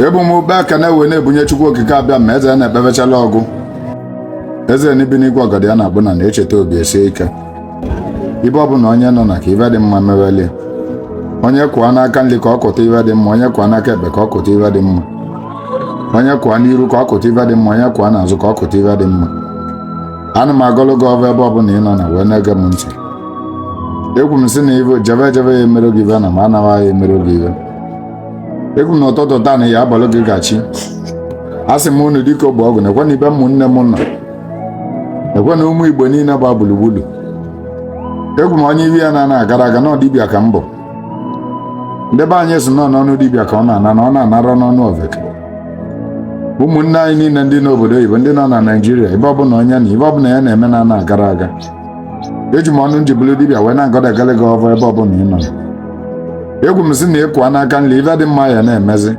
ebu m ube aka na-ewe na-ebunye Chukwu okike abịa ma eze na-ekpebechala ọgụ. Eze n'ibi n'igwe ọgọdọ ya na-abụ na na-echeta obi esie ike. Ibe ọ bụ na onye nọ na ka ibe dị mma mewelie. Onye kwụọ n'aka nri ka ọ kụta ibe dị mma, onye kwụọ n'aka ekpe ka ọ kụta ibe dị mma. Onye kwụọ n'iru ka ọ kụta ibe dị mma, onye kwụọ n'azụ ka ọ kụta ibe dị mma. Ana m agọlụ gị ọva ebe ọ bụ na ị nọ na wee na-ege m ntị. Ekwu m sị na ibe jebe ya emere gị ibe na ma anaghị ya emere gị ibe. Ekwu m na ụtụtụ taa na ya abalị gị gachi. A sị m unu dịka ogbe ọgwụ na-ekwe na ibe ụmụnne m nọ. Ekwe na ụmụ Igbo niile gba gburugburu. Ekwu m onye iwe ya na agara aga na dibịa ka m bụ. Ndị be anyị si nọ n'ọnụ dibịa ka ọ na-ana na ọ na-anara n'ọnụ oveke. Ụmụnne anyị niile ndị n'obodo oyibo ndị nọ na Naịjirịa ebe ọbụla onye na ibe ọbụla ya na-eme na agara aga. Eji m ọnụ njibulu dibịa wee na-agọdagala gị ọva ebe ọbụla ị nọ. Egwu m sị na ịkụwa n'aka nri ibe dị mma ya na-emezi